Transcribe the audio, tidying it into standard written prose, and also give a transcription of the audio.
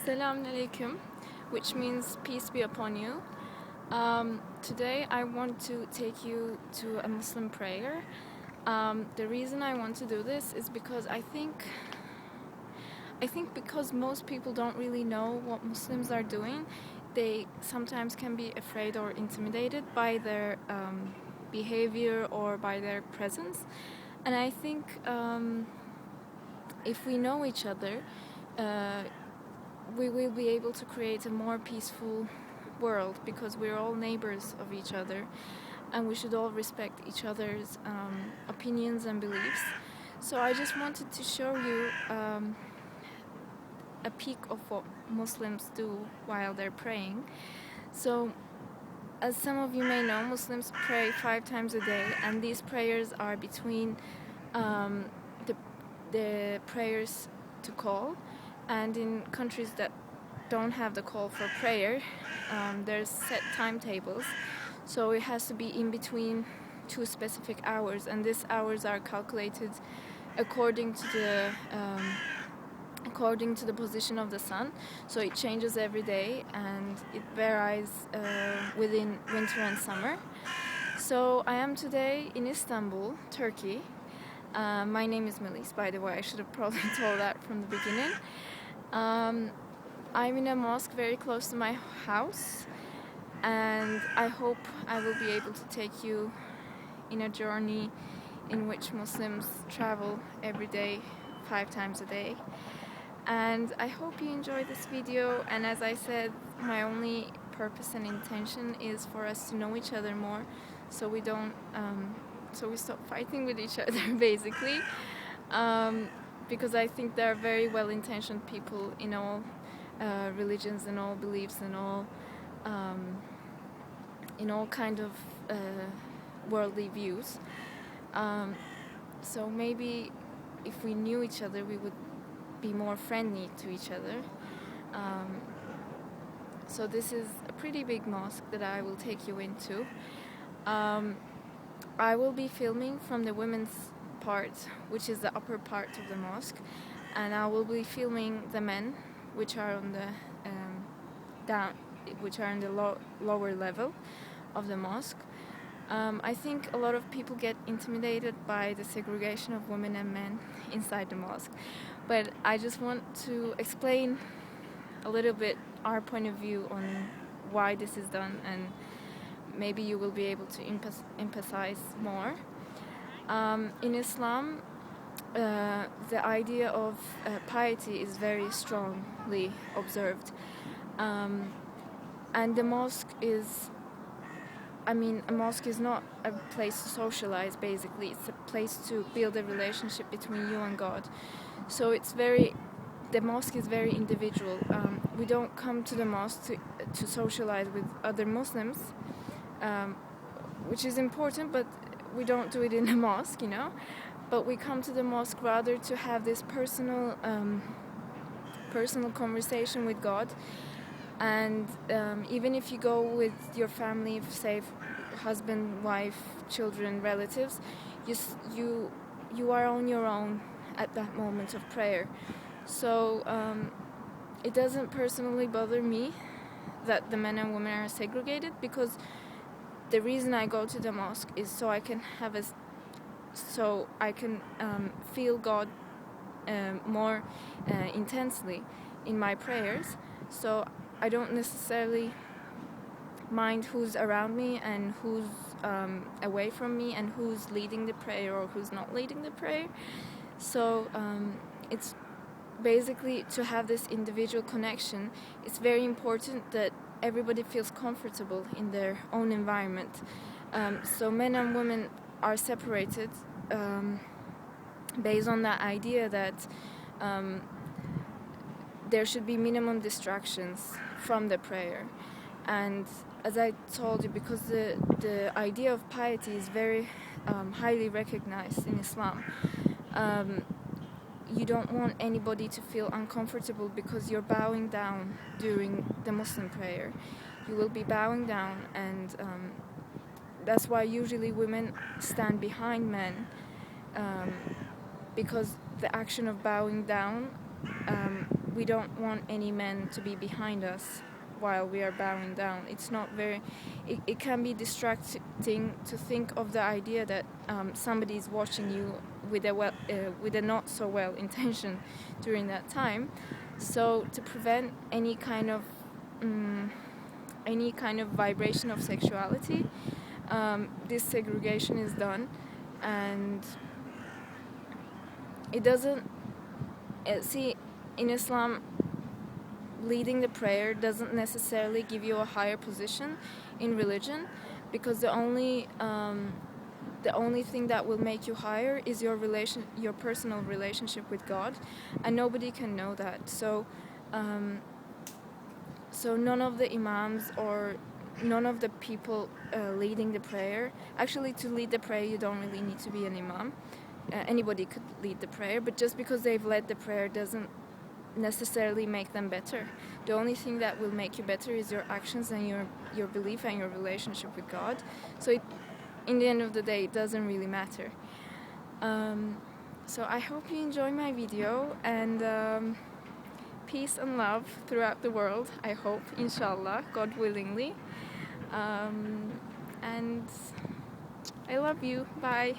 Selamünaleyküm, which means peace be upon you. Today I want to take you to a Muslim prayer. The reason I want to do this is because I think because most people don't really know what Muslims are doing, they sometimes can be afraid or intimidated by their behavior or by their presence. And I think if we know each other, we will be able to create a more peaceful world, because we're all neighbors of each other and we should all respect each other's opinions and beliefs. So I just wanted to show you a peek of what Muslims do while they're praying. So as some of you may know, Muslims pray 5 times a day, and these prayers are between the prayers to call. And in countries that don't have the call for prayer, there's set timetables. So it has to be in between 2 specific hours, and these hours are calculated according to the position of the sun. So it changes every day, and it varies within winter and summer. So I am today in Istanbul, Turkey. My name is Melis, by the way. I should have probably told that from the beginning. I'm in a mosque very close to my house, and I hope I will be able to take you in a journey in which Muslims travel every day, 5 times a day. And I hope you enjoy this video. And as I said, my only purpose and intention is for us to know each other more, so we don't so we stop fighting with each other, basically. Because I think there are very well-intentioned people in all religions and all beliefs and all in all kind of worldly views. So maybe if we knew each other, we would be more friendly to each other. So this is a pretty big mosque that I will take you into. I will be filming from the women's part, which is the upper part of the mosque, and I will be filming the men, which are on the lower level of the mosque. I think a lot of people get intimidated by the segregation of women and men inside the mosque, but I just want to explain a little bit our point of view on why this is done, and maybe you will be able to emphasize more. In Islam, the idea of piety is very strongly observed, and the mosque is, a mosque is not a place to socialize, basically. It's a place to build a relationship between you and God. So the mosque is very individual. We don't come to the mosque to socialize with other Muslims, which is important, but we don't do it in the mosque, But we come to the mosque rather to have this personal conversation with God. And even if you go with your family, say husband, wife, children, relatives, you are on your own at that moment of prayer. So it doesn't personally bother me that the men and women are segregated, because the reason I go to the mosque is so I can feel God more intensely in my prayers. So I don't necessarily mind who's around me and who's away from me and who's leading the prayer or who's not leading the prayer. So it's basically to have this individual connection. It's very important that everybody feels comfortable in their own environment. So men and women are separated based on that idea that there should be minimum distractions from the prayer. And as I told you, because the idea of piety is very highly recognized in Islam, you don't want anybody to feel uncomfortable because you're bowing down during the Muslim prayer. You will be bowing down, and that's why usually women stand behind men, because the action of bowing down we don't want any men to be behind us while we are bowing down. It's not very, it can be distracting to think of the idea that somebody is watching you with a not so well intention during that time. So to prevent any kind of vibration of sexuality, this segregation is done, and it doesn't see, in Islam, leading the prayer doesn't necessarily give you a higher position in religion, because the only thing that will make you higher is your personal relationship with God, and nobody can know that. So none of the imams or none of the people leading the prayer, actually to lead the prayer you don't really need to be an imam. Anybody could lead the prayer, but just because they've led the prayer doesn't necessarily make them better. The only thing that will make you better is your actions and your belief and your relationship with God. So in the end of the day, it doesn't really matter. So I hope you enjoy my video, and peace and love throughout the world, I hope, inshallah, God willingly. And I love you. Bye.